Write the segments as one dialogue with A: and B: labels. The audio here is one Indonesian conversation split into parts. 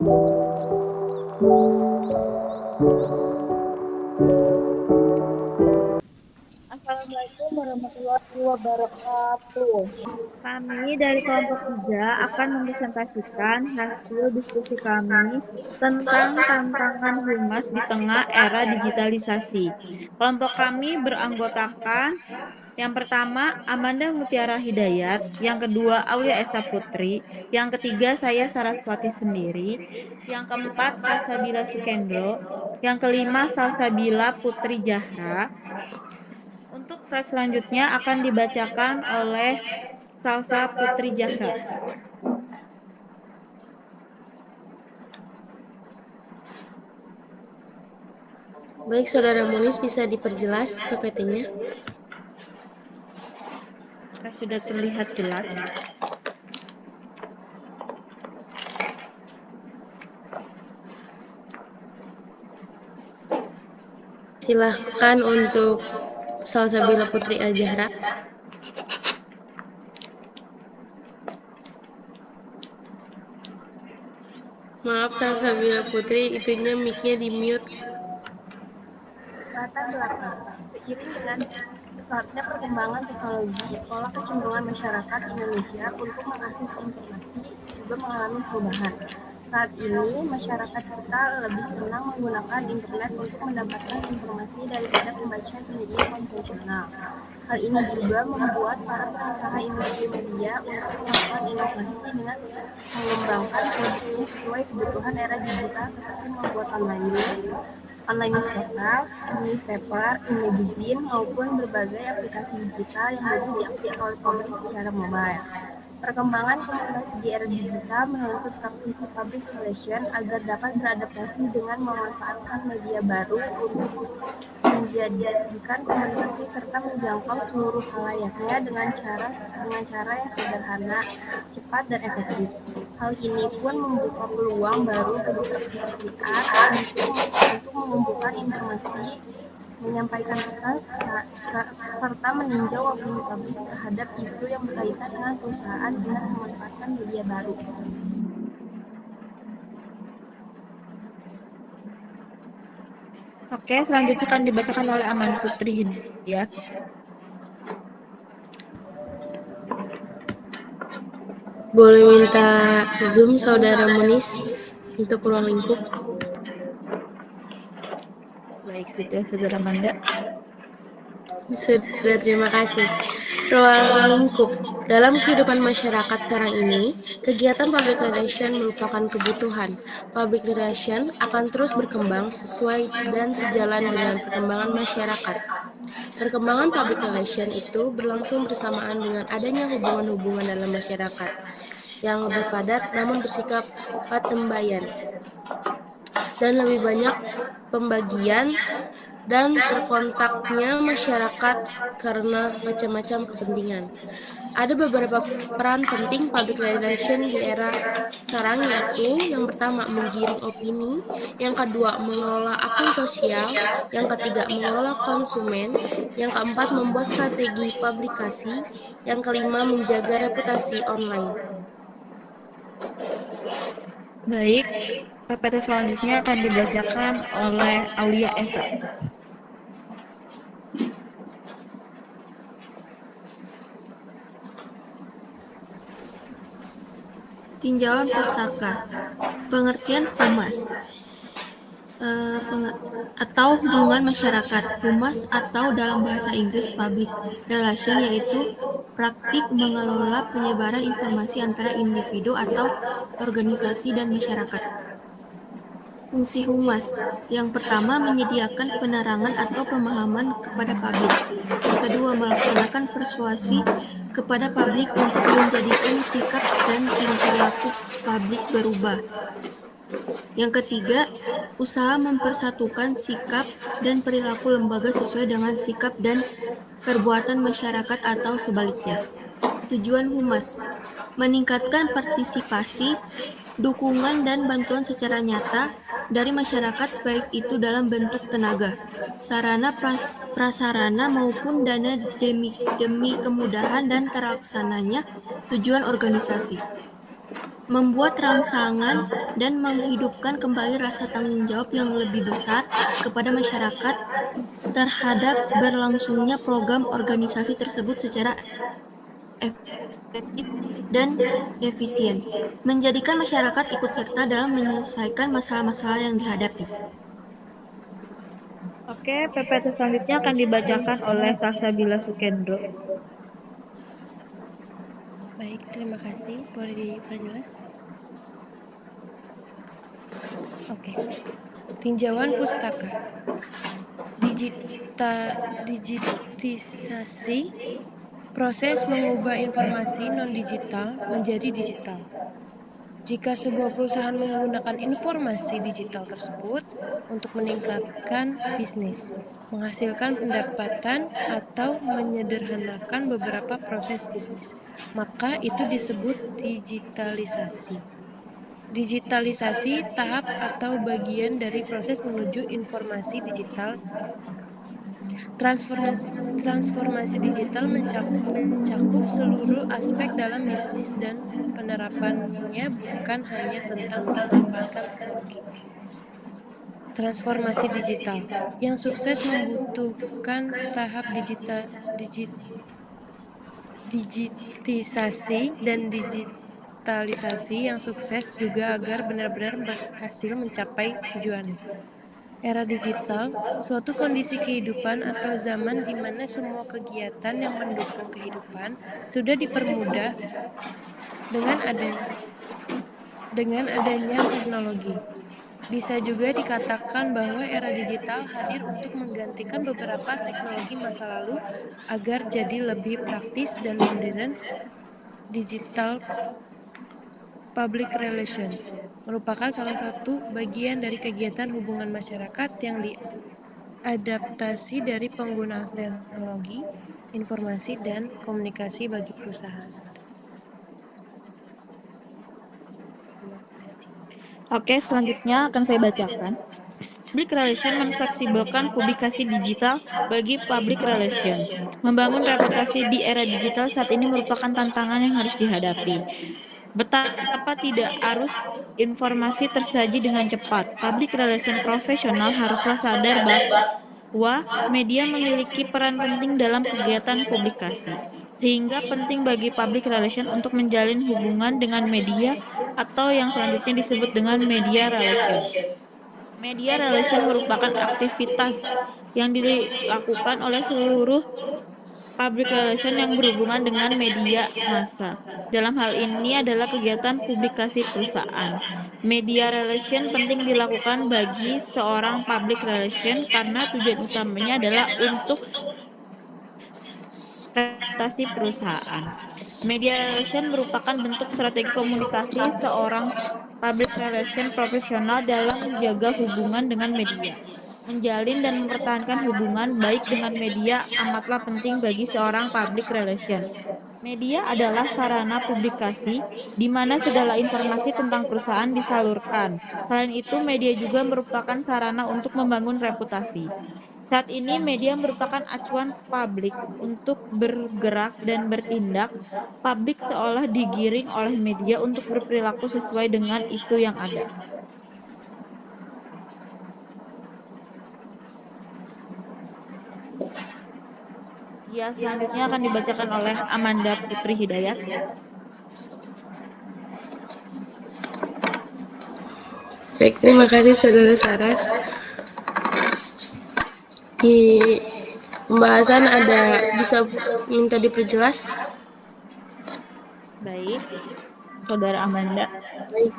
A: Assalamualaikum warahmatullahi wabarakatuh. Kami dari kelompok 3 akan mempresentasikan hasil diskusi kami tentang tantangan humas di tengah era digitalisasi. Kelompok kami beranggotakan yang pertama Amanda Mutiara Hidayat, yang kedua Aulia Esa Putri, yang ketiga saya Saraswati sendiri, yang keempat Salsabila Sukendro, yang kelima Salsabila Putri Jahra. Untuk slide selanjutnya akan dibacakan oleh Salsa Putri Jahra.
B: Baik, Saudara Munis, bisa diperjelas PPT-nya?
A: Sudah terlihat jelas.
B: Silahkan untuk Salsabila Putri Jahra. Maaf, Salsabila Putri, itunya mic-nya di mute.
C: Latar belakang. Seiring dengan pesatnya perkembangan teknologi, pola kecenderungan masyarakat Indonesia untuk mengakses informasi juga mengalami perubahan. Saat ini, masyarakat kita lebih senang menggunakan internet untuk mendapatkan informasi daripada membaca di media konvensional. Hal ini juga membuat para pengusaha industri media untuk melakukan inovasi dengan mengembangkan produknya sesuai kebutuhan era digital seperti membuat online news, online newspaper, e-magazine, maupun berbagai aplikasi digital yang mudah diakses oleh publik secara mobile. Perkembangan komunikasi di era digital menuntut praktisi public relation agar dapat beradaptasi dengan memanfaatkan media baru untuk menjadikan komunikasi serta menjangkau seluruh halayaknya dengan cara yang sederhana, cepat, dan efektif. Hal ini pun membuka peluang baru bagi praktisi PR untuk mengumpulkan informasi, menyampaikan pesan, serta meninjau opini publik terhadap isu yang berkaitan dengan perusahaan dengan memanfaatkan media baru.
A: Oke, selanjutnya akan dibacakan oleh Aman Putri Hidayat.
B: Boleh minta Zoom Saudara Munis untuk ruang lingkup?
A: Baik, sudah Saudara Amanda.
B: Sudah, terima kasih. Ruang lingkup. Dalam kehidupan masyarakat sekarang ini, kegiatan public relation merupakan kebutuhan. Public relation akan terus berkembang sesuai dan sejalan dengan perkembangan masyarakat. Perkembangan public relation itu berlangsung bersamaan dengan adanya hubungan-hubungan dalam masyarakat yang lebih padat namun bersikap patembayan dan lebih banyak pembagian dan terkontaknya masyarakat karena macam-macam kepentingan. Ada beberapa peran penting public relation di era sekarang, yaitu yang pertama menggiring opini, yang kedua mengelola akun sosial, yang ketiga mengelola konsumen, yang keempat membuat strategi publikasi, yang kelima menjaga reputasi online.
A: Baik, PPT selanjutnya akan dibacakan oleh Aulia Esa.
D: Tinjauan pustaka. Pengertian humas atau hubungan masyarakat. Humas atau dalam bahasa Inggris public relation yaitu praktik mengelola penyebaran informasi antara individu atau organisasi dan masyarakat. Fungsi humas. Yang pertama, menyediakan penerangan atau pemahaman kepada publik. Yang kedua, melaksanakan persuasi kepada publik untuk menjadikan sikap dan tingkah laku publik berubah. Yang ketiga, usaha mempersatukan sikap dan perilaku lembaga sesuai dengan sikap dan perbuatan masyarakat atau sebaliknya. Tujuan humas, meningkatkan partisipasi, dukungan dan bantuan secara nyata dari masyarakat baik itu dalam bentuk tenaga, sarana prasarana maupun dana demi kemudahan dan terlaksananya tujuan organisasi. membuat rangsangan dan menghidupkan kembali rasa tanggung jawab yang lebih besar kepada masyarakat terhadap berlangsungnya program organisasi tersebut secara efektif dan efisien, menjadikan masyarakat ikut serta dalam menyelesaikan masalah-masalah yang dihadapi.
A: Oke, PPT selanjutnya akan dibacakan oleh Kak Sabila Sukendro.
B: Baik, terima kasih. Boleh diperjelas? Oke. Tinjauan pustaka. Digitisasi proses mengubah informasi non-digital menjadi digital. Jika sebuah perusahaan menggunakan informasi digital tersebut untuk meningkatkan bisnis, menghasilkan pendapatan, atau menyederhanakan beberapa proses bisnis, maka itu disebut digitalisasi. Digitalisasi tahap atau bagian dari proses menuju informasi digital. Transformasi digital mencakup seluruh aspek dalam bisnis dan penerapannya bukan hanya tentang memanfaatkan teknologi. Transformasi digital yang sukses membutuhkan tahap digitisasi dan digitalisasi yang sukses juga agar benar-benar berhasil mencapai tujuannya. Era digital, suatu kondisi kehidupan atau zaman di mana semua kegiatan yang mendukung kehidupan sudah dipermudah dengan adanya teknologi. Bisa juga dikatakan bahwa era digital hadir untuk menggantikan beberapa teknologi masa lalu agar jadi lebih praktis dan modern. Digital public relation merupakan salah satu bagian dari kegiatan hubungan masyarakat yang diadaptasi dari penggunaan teknologi, informasi, dan komunikasi bagi perusahaan. Terima kasih.
A: Oke, selanjutnya akan saya bacakan. Public Relation menfleksibelkan publikasi digital bagi public relation. Membangun reputasi di era digital saat ini merupakan tantangan yang harus dihadapi. Betapa tidak arus informasi tersaji dengan cepat. Public relation profesional haruslah sadar bahwa media memiliki peran penting dalam kegiatan publikasi. Sehingga penting bagi public relation untuk menjalin hubungan dengan media atau yang selanjutnya disebut dengan media relation. Media relation merupakan aktivitas yang dilakukan oleh seluruh public relation yang berhubungan dengan media massa. Dalam hal ini adalah kegiatan publikasi perusahaan. Media relation penting dilakukan bagi seorang public relation karena tujuan utamanya adalah untuk reputasi perusahaan. Media relation merupakan bentuk strategi komunikasi seorang public relation profesional dalam menjaga hubungan dengan media. Menjalin dan mempertahankan hubungan baik dengan media amatlah penting bagi seorang public relation. Media adalah sarana publikasi di mana segala informasi tentang perusahaan disalurkan. Selain itu, media juga merupakan sarana untuk membangun reputasi. Saat ini, media merupakan acuan publik untuk bergerak dan bertindak. Publik seolah digiring oleh media untuk berperilaku sesuai dengan isu yang ada. Ya, selanjutnya akan dibacakan oleh Amanda Putri Hidayat.
B: Baik, terima kasih Saudara Saras. Di pembahasan ada bisa minta diperjelas?
A: Baik, Saudara Amanda.
B: Baik.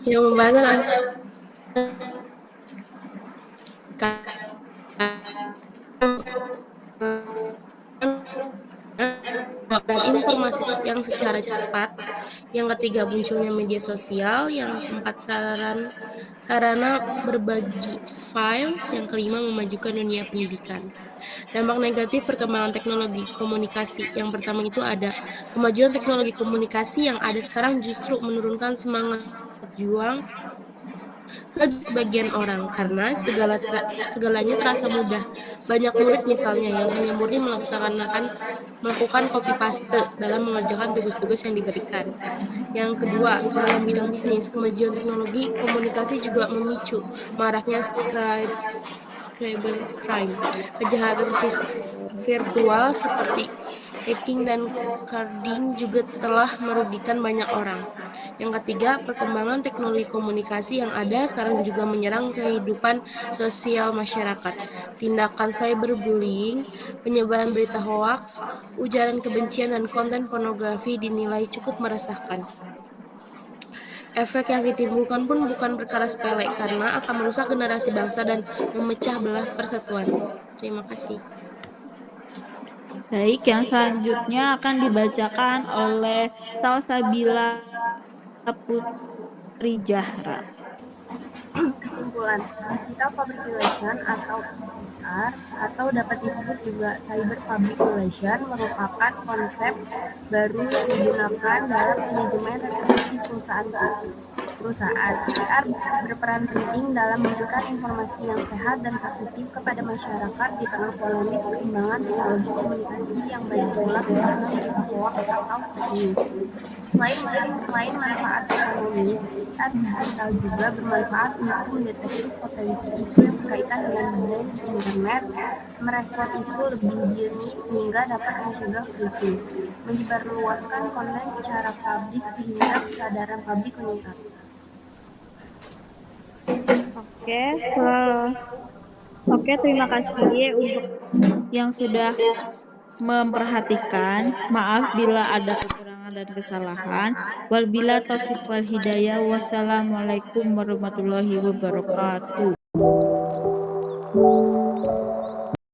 B: Yang pembahasan ada dan informasi yang secara cepat, yang ketiga munculnya media sosial, yang keempat sarana berbagi file, yang kelima memajukan dunia pendidikan. Dampak negatif perkembangan teknologi komunikasi. Yang pertama itu ada kemajuan teknologi komunikasi yang ada sekarang justru menurunkan semangat juang bagi sebagian orang karena segalanya terasa mudah. Banyak murid misalnya yang hanya murni melakukan copy paste dalam mengerjakan tugas-tugas yang diberikan. Yang kedua, dalam bidang bisnis, kemajuan teknologi komunikasi juga memicu maraknya cybercrime, kejahatan virtual seperti hacking dan carding juga telah merugikan banyak orang. Yang ketiga, perkembangan teknologi komunikasi yang ada sekarang juga menyerang kehidupan sosial masyarakat. Tindakan cyberbullying, penyebaran berita hoaks, ujaran kebencian, dan konten pornografi dinilai cukup meresahkan. Efek yang ditimbulkan pun bukan perkara sepele karena akan merusak generasi bangsa dan memecah belah persatuan. Terima kasih.
A: Baik, yang selanjutnya akan dibacakan oleh Salsabila Putri Zahra.
C: Kesimpulan, Digital Public Relation atau PR atau dapat disebut juga Cyber Public Relation merupakan konsep baru yang digunakan dalam manajemen rekrutasi perusahaan. PR berperan penting dalam memberikan informasi yang sehat dan positif kepada masyarakat di tengah polemik perkembangan teknologi komunikasi yang banyak pula terkena berita hoax atau fake news. Selain manfaat ekonomi, PR digital juga bermanfaat untuk mendeteksi potensi isu yang berkaitan dengan budaya di internet, merespon isu lebih dini sehingga dapat mencegah phishing, menyebarluaskan konten secara publik sehingga kesadaran publik meningkat.
A: Oke, terima kasih untuk yang sudah memperhatikan. Maaf bila ada kekurangan dan kesalahan. Wabila taufiq wal hidayah. Wassalamualaikum warahmatullahi wabarakatuh.